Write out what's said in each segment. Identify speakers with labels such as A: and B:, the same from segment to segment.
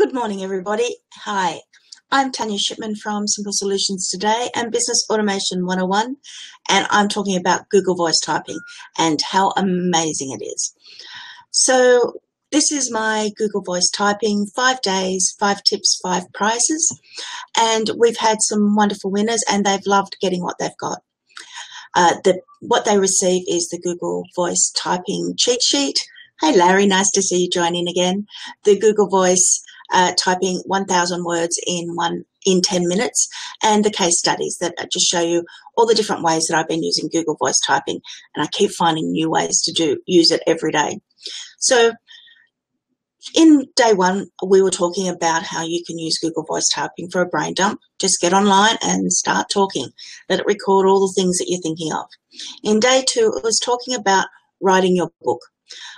A: Good morning, everybody. Hi, I'm Tanya Shipman from Simple Solutions Today and Business Automation 101, and I'm talking about Google Voice Typing and how amazing it is. So this is my Google Voice Typing 5 days, 5 tips, 5 prizes, and we've had some wonderful winners and they've loved getting what they've got. What they receive is the Google Voice Typing cheat sheet. Hey Larry, nice to see you joining again. The Google Voice typing 1,000 words in 10 minutes, and the case studies that just show you all the different ways that I've been using Google Voice Typing, and I keep finding new ways to use it every day. So in day one, we were talking about how you can use Google Voice Typing for a brain dump. Just get online and start talking. Let it record all the things that you're thinking of. In day two, it was talking about writing your book.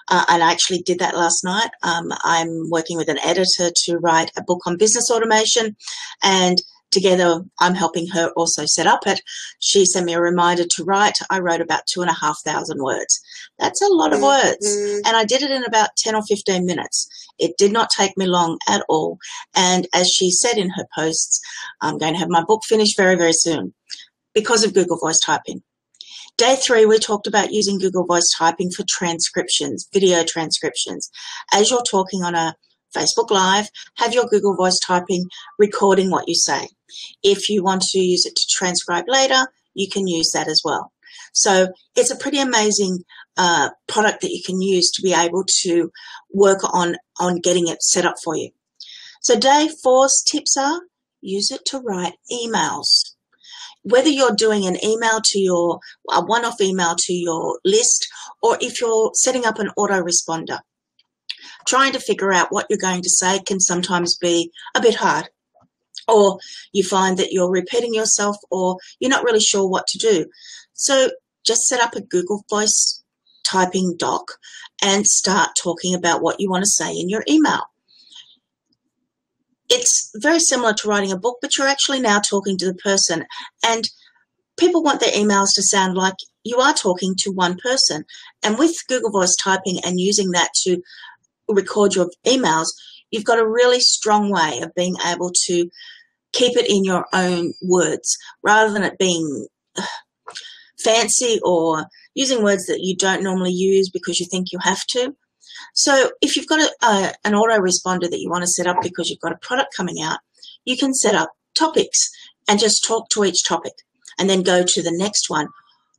A: And I actually did that last night. I'm working with an editor to write a book on business automation, and together I'm helping her also set up it. She sent me a reminder to write. I wrote about 2,500 words. That's a lot of words. And I did it in about 10 or 15 minutes. It did not take me long at all. And as she said in her posts, I'm going to have my book finished very, very soon because of Google Voice Typing. Day three, we talked about using Google Voice Typing for transcriptions, video transcriptions. As you're talking on a Facebook Live, have your Google Voice Typing recording what you say. If you want to use it to transcribe later, you can use that as well. So it's a pretty amazing product that you can use to be able to work on getting it set up for you. So day four's tips are use it to write emails. Whether you're doing an email to a one-off email to your list, or if you're setting up an autoresponder, trying to figure out what you're going to say can sometimes be a bit hard. Or you find that you're repeating yourself or you're not really sure what to do. So just set up a Google Voice Typing doc and start talking about what you want to say in your email. It's very similar to writing a book, but you're actually now talking to the person, and people want their emails to sound like you are talking to one person. And with Google Voice Typing and using that to record your emails, you've got a really strong way of being able to keep it in your own words rather than it being fancy or using words that you don't normally use because you think you have to. So if you've got an autoresponder that you want to set up because you've got a product coming out, you can set up topics and just talk to each topic and then go to the next one.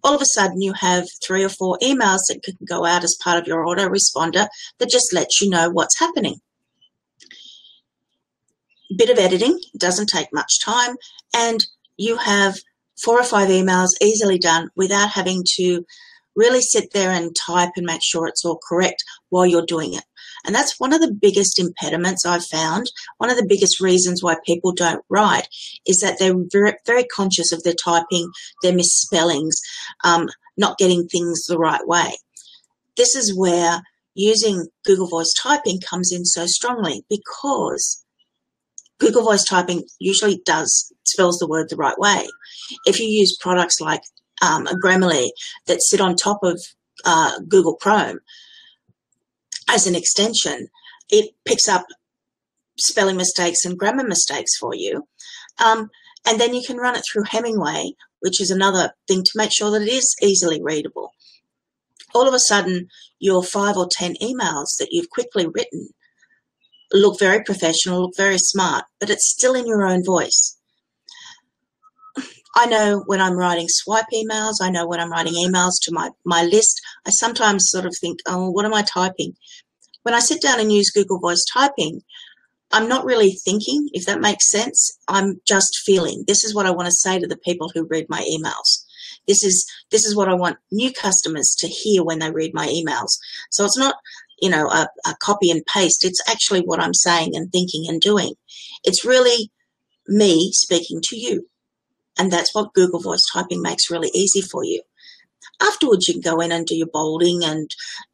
A: All of a sudden you have 3 or 4 emails that can go out as part of your autoresponder that just lets you know what's happening. Bit of editing, doesn't take much time, and you have 4 or 5 emails easily done without having to really sit there and type and make sure it's all correct while you're doing it. And that's one of the biggest impediments I've found. One of the biggest reasons why people don't write is that they're very, very conscious of their typing, their misspellings, not getting things the right way. This is where using Google Voice Typing comes in so strongly, because Google Voice Typing usually spells the word the right way. If you use products like a Grammarly that sit on top of Google Chrome as an extension, it picks up spelling mistakes and grammar mistakes for you. And then you can run it through Hemingway, which is another thing to make sure that it is easily readable. All of a sudden, your 5 or 10 emails that you've quickly written look very professional, look very smart, but it's still in your own voice. I know when I'm writing swipe emails, I know when I'm writing emails to my list, I sometimes sort of think, oh, what am I typing? When I sit down and use Google Voice Typing, I'm not really thinking, if that makes sense. I'm just feeling. This is what I want to say to the people who read my emails. This is what I want new customers to hear when they read my emails. So it's not, a copy and paste. It's actually what I'm saying and thinking and doing. It's really me speaking to you. And that's what Google Voice Typing makes really easy for you. Afterwards, you can go in and do your bolding and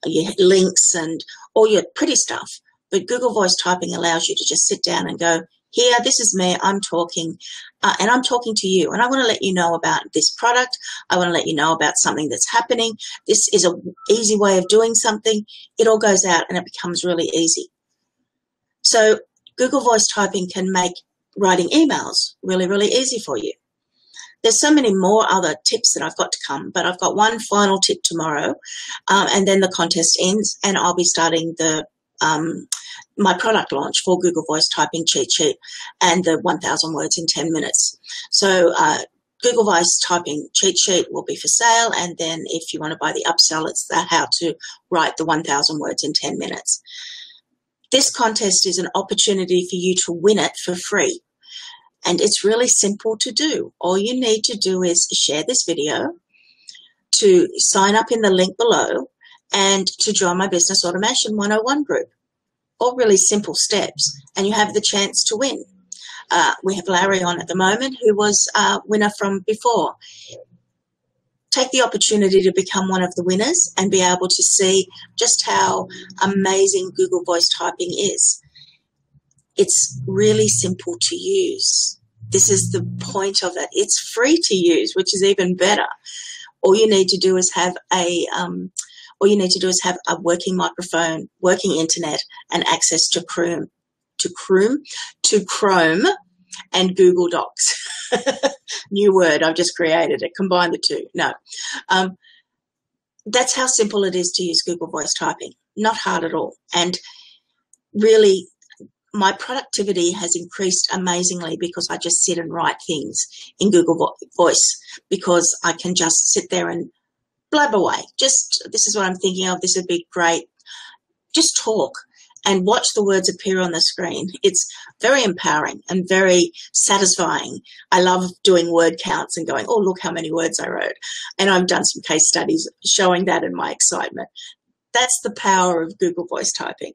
A: your links and all your pretty stuff. But Google Voice Typing allows you to just sit down and go, here, this is me, I'm talking, and I'm talking to you. And I want to let you know about this product. I want to let you know about something that's happening. This is an easy way of doing something. It all goes out and it becomes really easy. So Google Voice Typing can make writing emails really, really easy for you. There's so many more other tips that I've got to come, but I've got one final tip tomorrow, and then the contest ends, and I'll be starting the my product launch for Google Voice Typing cheat sheet and the 1,000 words in 10 minutes. So Google Voice Typing cheat sheet will be for sale, and then if you want to buy the upsell, it's the how to write the 1,000 words in 10 minutes. This contest is an opportunity for you to win it for free. And it's really simple to do. All you need to do is share this video, to sign up in the link below, and to join my Business Automation 101 group. All really simple steps, and you have the chance to win. We have Larry on at the moment, who was a winner from before. Take the opportunity to become one of the winners and be able to see just how amazing Google Voice Typing is. It's really simple to use. This is the point of it. It's free to use, which is even better. All you need to do is have a working microphone, working internet, and access to Chrome and Google Docs. New word, I've just created it. Combine the two. No. That's how simple it is to use Google Voice Typing. Not hard at all. And really, my productivity has increased amazingly because I just sit and write things in Google Voice, because I can just sit there and blab away. Just, this is what I'm thinking of. This would be great. Just talk and watch the words appear on the screen. It's very empowering and very satisfying. I love doing word counts and going, oh, look how many words I wrote. And I've done some case studies showing that in my excitement. That's the power of Google Voice Typing.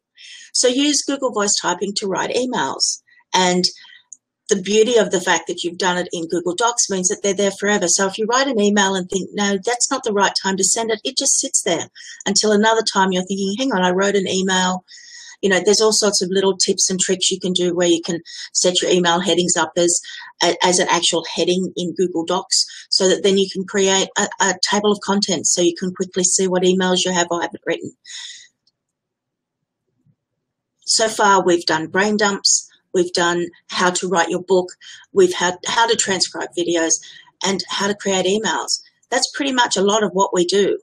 A: So use Google Voice Typing to write emails. And the beauty of the fact that you've done it in Google Docs means that they're there forever. So if you write an email and think, no, that's not the right time to send it, it just sits there until another time you're thinking, hang on, I wrote an email. You know, there's all sorts of little tips and tricks you can do where you can set your email headings up as an actual heading in Google Docs, so that then you can create a table of contents so you can quickly see what emails you have or haven't written. So far, we've done brain dumps, we've done how to write your book, we've had how to transcribe videos, and how to create emails. That's pretty much a lot of what we do.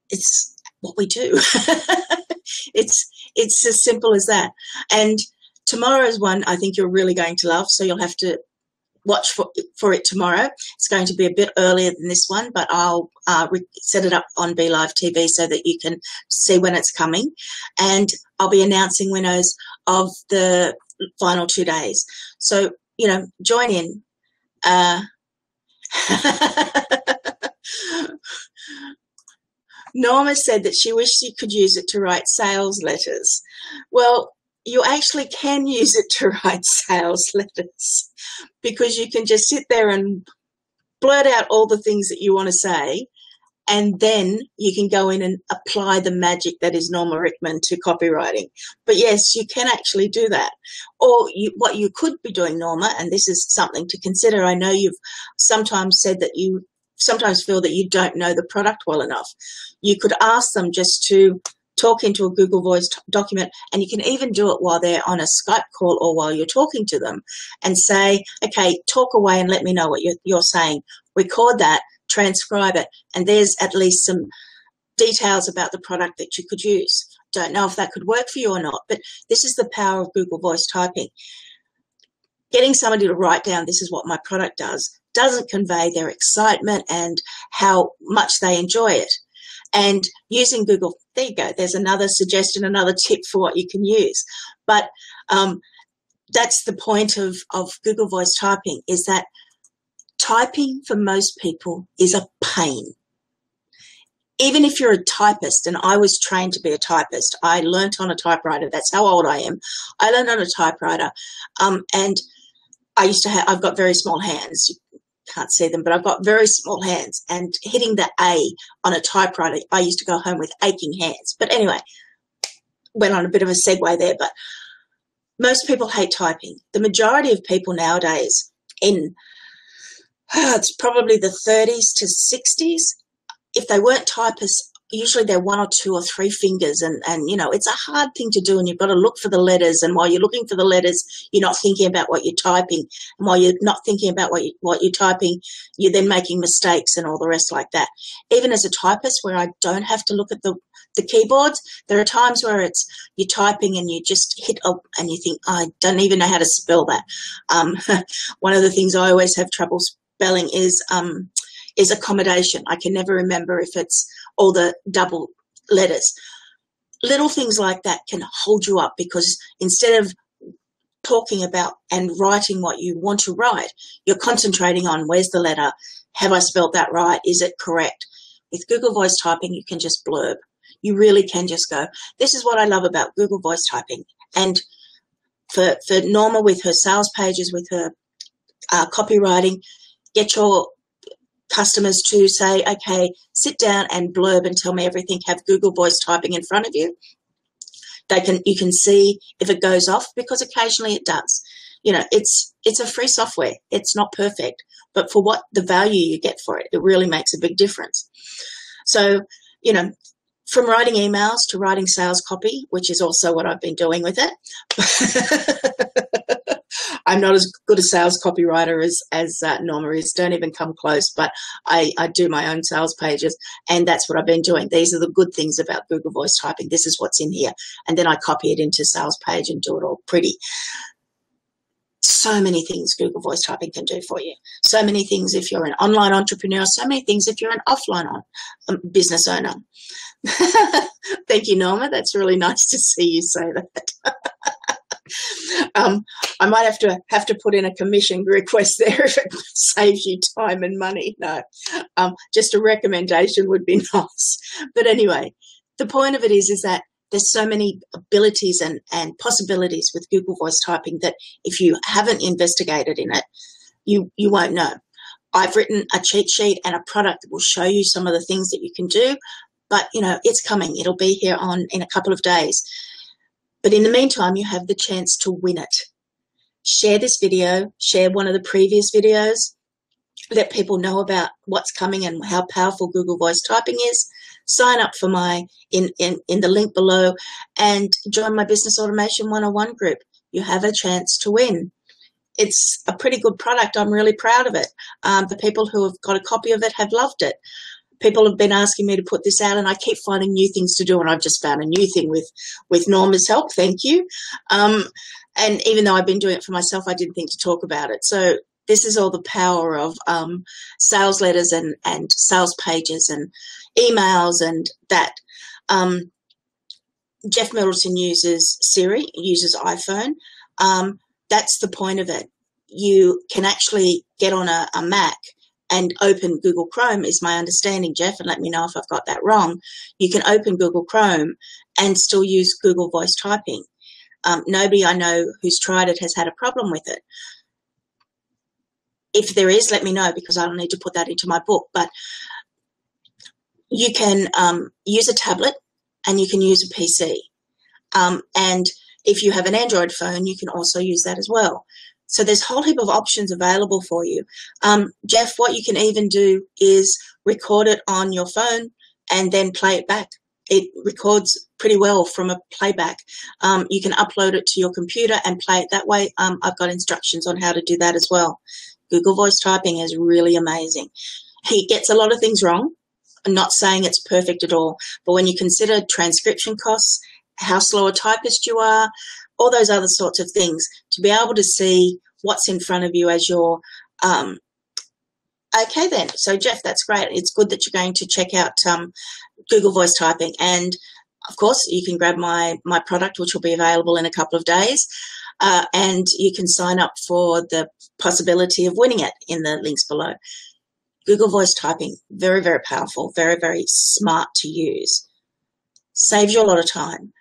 A: It's what we do. It's as simple as that. And tomorrow's one I think you're really going to love, so you'll have to watch for it tomorrow. It's going to be a bit earlier than this one, but I'll set it up on BeLive TV so that you can see when it's coming. And I'll be announcing winners of the final 2 days. So, you know, join in. Norma said that she wished she could use it to write sales letters. Well, you actually can use it to write sales letters, because you can just sit there and blurt out all the things that you want to say, and then you can go in and apply the magic that is Norma Rickman to copywriting. But yes, you can actually do that. Or what you could be doing, Norma, and this is something to consider. I know you've sometimes said that you sometimes feel that you don't know the product well enough. You could ask them just to talk into a Google Voice document, and you can even do it while they're on a Skype call or while you're talking to them, and say, okay, talk away and let me know what you're saying. Record that, transcribe it, and there's at least some details about the product that you could use. Don't know if that could work for you or not, but this is the power of Google Voice Typing. Getting somebody to write down, this is what my product does, doesn't convey their excitement and how much they enjoy it. And using Google, there you go, there's another suggestion, another tip for what you can use. But that's the point of Google Voice Typing, is that typing for most people is a pain. Even if you're a typist, and I was trained to be a typist, I learnt on a typewriter. That's how old I am. I learned on a typewriter, and I used to have, I've got very small hands. You can't see them, but I've got very small hands, and hitting the A on a typewriter, I used to go home with aching hands. But anyway, went on a bit of a segue there, but most people hate typing. The majority of people nowadays in, it's probably the 30s to 60s, if they weren't typists usually they're 1 or 2 or 3 fingers, and you know, it's a hard thing to do, and you've got to look for the letters, and while you're looking for the letters, you're not thinking about what you're typing, and while you're not thinking about what you're typing, you're then making mistakes and all the rest like that. Even as a typist, where I don't have to look at the keyboards, there are times where it's you're typing and you just hit up and you think, I don't even know how to spell that. One of the things I always have trouble spelling is accommodation. I can never remember if it's all the double letters. Little things like that can hold you up, because instead of talking about and writing what you want to write, you're concentrating on where's the letter, have I spelled that right, is it correct? With Google Voice Typing, you can just blurb. You really can just go. This is what I love about Google Voice Typing. And for Norma, with her sales pages, with her copywriting, get your customers to say, okay, sit down and blurb and tell me everything. Have Google Voice Typing in front of you. You can see if it goes off, because occasionally it does. You know, it's a free software. It's not perfect, but for what the value you get for it, it really makes a big difference. So, you know, from writing emails to writing sales copy, which is also what I've been doing with it. I'm not as good a sales copywriter as Norma is. Don't even come close, but I do my own sales pages, and that's what I've been doing. These are the good things about Google Voice Typing. This is what's in here. And then I copy it into sales page and do it all pretty. So many things Google Voice Typing can do for you. So many things if you're an online entrepreneur. So many things if you're an offline business owner. Thank you, Norma. That's really nice to see you say that. I might have to put in a commission request there if it saves you time and money. No, just a recommendation would be nice. But anyway, the point of it is that there's so many abilities and possibilities with Google Voice Typing that if you haven't investigated in it, you won't know. I've written a cheat sheet and a product that will show you some of the things that you can do, but you know, it's coming. It'll be here in a couple of days. But in the meantime, you have the chance to win it. Share this video, share one of the previous videos, let people know about what's coming and how powerful Google Voice Typing is. Sign up for in the link below and join my Business Automation 101 group. You have a chance to win. It's a pretty good product. I'm really proud of it. The people who have got a copy of it have loved it. People have been asking me to put this out, and I keep finding new things to do, and I've just found a new thing with Norma's help. Thank you. And even though I've been doing it for myself, I didn't think to talk about it. So this is all the power of sales letters and sales pages and emails and that. Jeff Middleton uses Siri, uses iPhone. That's the point of it. You can actually get on a Mac and open Google Chrome, is my understanding, Jeff, and let me know if I've got that wrong. You can open Google Chrome and still use Google Voice Typing. Nobody I know who's tried it has had a problem with it. If there is, let me know, because I'll need to put that into my book. But you can use a tablet and you can use a PC. And if you have an Android phone, you can also use that as well. So there's a whole heap of options available for you. Jeff, what you can even do is record it on your phone and then play it back. It records pretty well from a playback. You can upload it to your computer and play it that way. I've got instructions on how to do that as well. Google Voice Typing is really amazing. He gets a lot of things wrong. I'm not saying it's perfect at all, but when you consider transcription costs, how slow a typist you are, all those other sorts of things, to be able to see what's in front of you as you're, okay then. So Jeff, that's great. It's good that you're going to check out Google Voice Typing. And of course, you can grab my product, which will be available in a couple of days. And you can sign up for the possibility of winning it in the links below. Google Voice Typing, very, very powerful, very, very smart to use. Saves you a lot of time.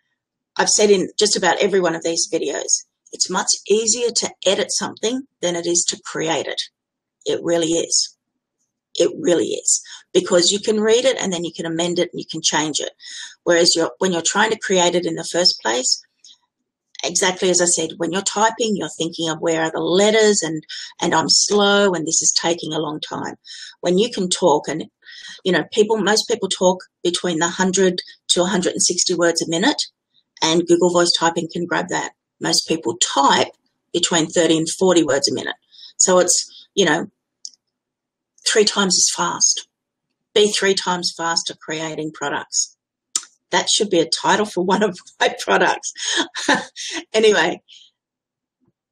A: I've said in just about every one of these videos, it's much easier to edit something than it is to create it. It really is. It really is. Because you can read it and then you can amend it and you can change it. Whereas when you're trying to create it in the first place, exactly as I said, when you're typing, you're thinking of where are the letters and I'm slow and this is taking a long time. When you can talk and You know, most people talk between the 100 to 160 words a minute, and Google Voice Typing can grab that. Most people type between 30 and 40 words a minute. So it's, you know, 3 times as fast. Be 3 times faster creating products. That should be a title for one of my products. Anyway,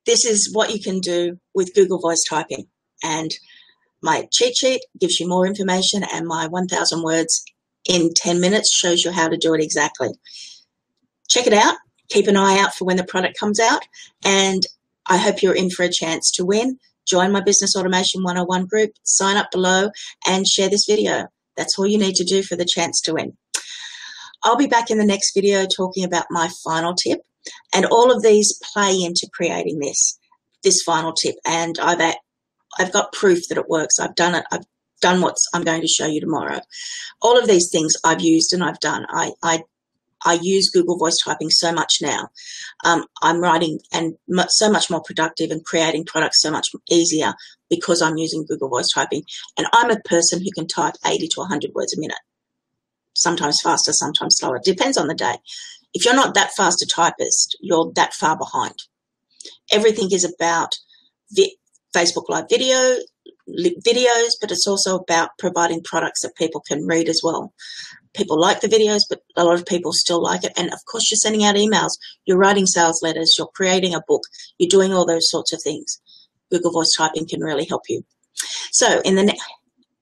A: this is what you can do with Google Voice Typing. And my cheat sheet gives you more information, and my 1,000 words in 10 minutes shows you how to do it exactly. Check it out. Keep an eye out for when the product comes out, and I hope you're in for a chance to win. Join my Business Automation 101 group, sign up below, and share this video. That's all you need to do for the chance to win. I'll be back in the next video talking about my final tip, and all of these play into creating this final tip, and I've got proof that it works. I've done it. I've done what I'm going to show you tomorrow. All of these things I've used and I've done. I use Google Voice Typing so much now. I'm writing and so much more productive and creating products so much easier because I'm using Google Voice Typing. And I'm a person who can type 80 to 100 words a minute. Sometimes faster, sometimes slower. It depends on the day. If you're not that fast a typist, you're that far behind. Everything is about Facebook Live videos, but it's also about providing products that people can read as well. People like the videos, but a lot of people still like it. And of course, you're sending out emails, you're writing sales letters, you're creating a book, you're doing all those sorts of things. Google Voice Typing can really help you. So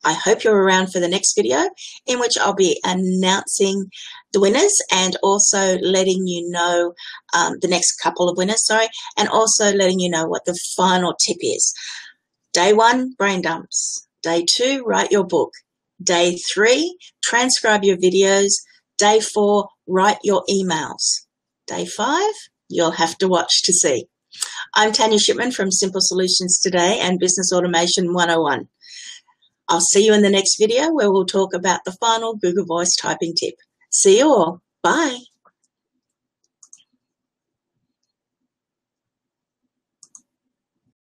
A: I hope you're around for the next video, in which I'll be announcing the winners and also letting you know the next couple of winners, and also letting you know what the final tip is. Day 1, brain dumps. Day 2, write your book. Day 3, transcribe your videos. Day 4, write your emails. Day 5, you'll have to watch to see. I'm Tanya Shipman from Simple Solutions Today and Business Automation 101. I'll see you in the next video where we'll talk about the final Google Voice Typing tip. See you all. Bye.